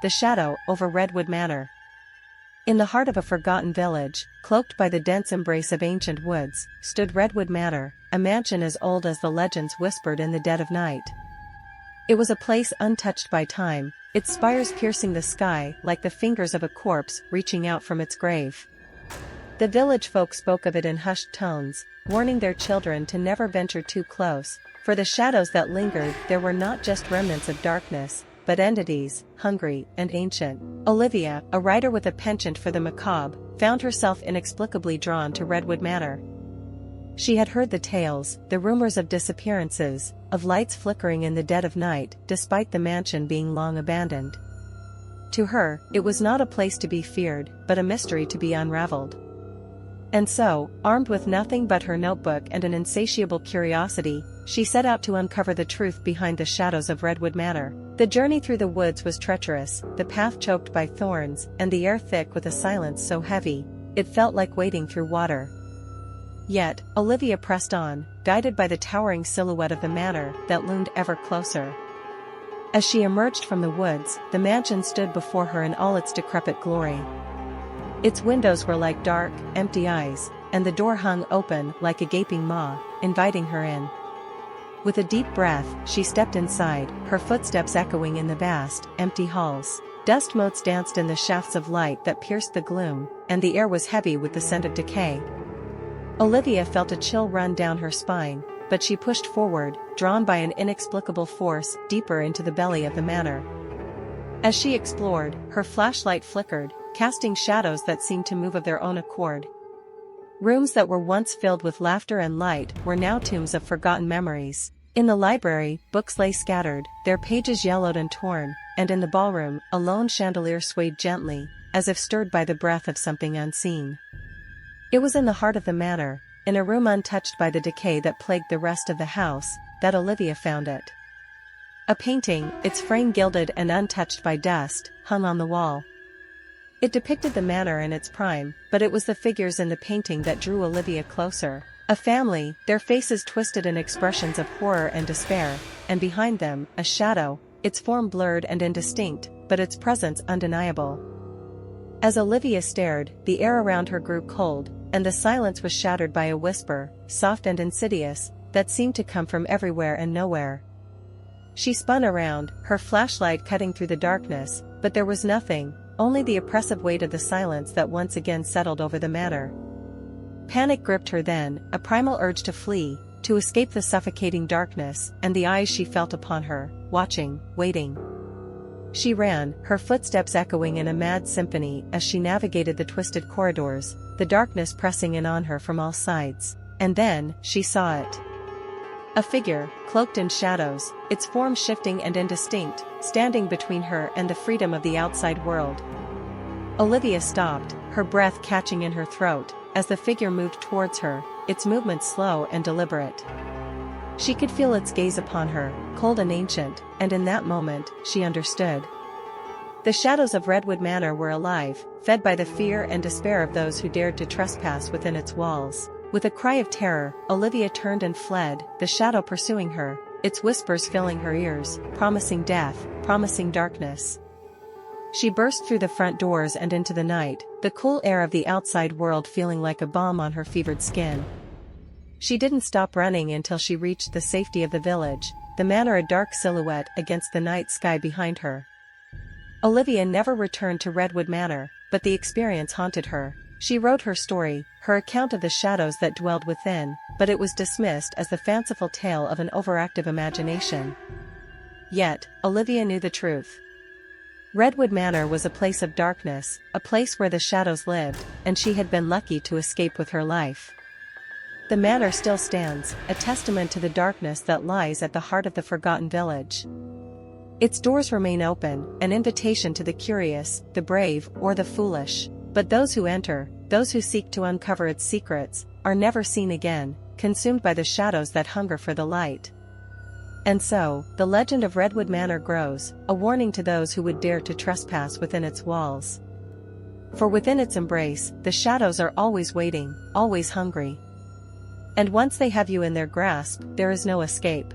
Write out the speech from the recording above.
the shadow over Redwood Manor. In the heart of a forgotten village, cloaked by the dense embrace of ancient woods, stood Redwood Manor, a mansion as old as the legends whispered in the dead of night. It was a place untouched by time, its spires piercing the sky like the fingers of a corpse reaching out from its grave. The village folk spoke of it in hushed tones, warning their children to never venture too close, for the shadows that lingered there were not just remnants of darkness, but entities, hungry and ancient. Olivia, a writer with a penchant for the macabre, found herself inexplicably drawn to Redwood Manor. She had heard the tales, the rumors of disappearances, of lights flickering in the dead of night, despite the mansion being long abandoned. To her, it was not a place to be feared, but a mystery to be unraveled. And so, armed with nothing but her notebook and an insatiable curiosity, she set out to uncover the truth behind the shadows of Redwood Manor. The journey through the woods was treacherous, the path choked by thorns, and the air thick with a silence so heavy, it felt like wading through water. Yet, Olivia pressed on, guided by the towering silhouette of the manor that loomed ever closer. As she emerged from the woods, the mansion stood before her in all its decrepit glory. Its windows were like dark, empty eyes, and the door hung open like a gaping maw, inviting her in. With a deep breath, she stepped inside, her footsteps echoing in the vast, empty halls. Dust motes danced in the shafts of light that pierced the gloom, and the air was heavy with the scent of decay. Olivia felt a chill run down her spine, but she pushed forward, drawn by an inexplicable force, deeper into the belly of the manor. As she explored, her flashlight flickered, casting shadows that seemed to move of their own accord. Rooms that were once filled with laughter and light were now tombs of forgotten memories. In the library, books lay scattered, their pages yellowed and torn, and in the ballroom, a lone chandelier swayed gently, as if stirred by the breath of something unseen. It was in the heart of the manor, in a room untouched by the decay that plagued the rest of the house, that Olivia found it. A painting, its frame gilded and untouched by dust, hung on the wall. It depicted the manor in its prime, but it was the figures in the painting that drew Olivia closer. A family, their faces twisted in expressions of horror and despair, and behind them, a shadow, its form blurred and indistinct, but its presence undeniable. As Olivia stared, the air around her grew cold, and the silence was shattered by a whisper, soft and insidious, that seemed to come from everywhere and nowhere. She spun around, her flashlight cutting through the darkness, but there was nothing, only the oppressive weight of the silence that once again settled over the manor. Panic gripped her then, a primal urge to flee, to escape the suffocating darkness, and the eyes she felt upon her, watching, waiting. She ran, her footsteps echoing in a mad symphony as she navigated the twisted corridors, the darkness pressing in on her from all sides. And then, she saw it. A figure, cloaked in shadows, its form shifting and indistinct, standing between her and the freedom of the outside world. Olivia stopped, her breath catching in her throat, as the figure moved towards her, its movement slow and deliberate. She could feel its gaze upon her, cold and ancient, and in that moment, she understood. The shadows of Redwood Manor were alive, fed by the fear and despair of those who dared to trespass within its walls. With a cry of terror, Olivia turned and fled, the shadow pursuing her, its whispers filling her ears, promising death, promising darkness. She burst through the front doors and into the night, the cool air of the outside world feeling like a balm on her fevered skin. She didn't stop running until she reached the safety of the village, the manor a dark silhouette against the night sky behind her. Olivia never returned to Redwood Manor, but the experience haunted her. She wrote her story, her account of the shadows that dwelled within, but it was dismissed as the fanciful tale of an overactive imagination. Yet, Olivia knew the truth. Redwood Manor was a place of darkness, a place where the shadows lived, and she had been lucky to escape with her life. The manor still stands, a testament to the darkness that lies at the heart of the forgotten village. Its doors remain open, an invitation to the curious, the brave, or the foolish. But those who enter, those who seek to uncover its secrets, are never seen again, consumed by the shadows that hunger for the light. And so, the legend of Redwood Manor grows, a warning to those who would dare to trespass within its walls. For within its embrace, the shadows are always waiting, always hungry. And once they have you in their grasp, there is no escape.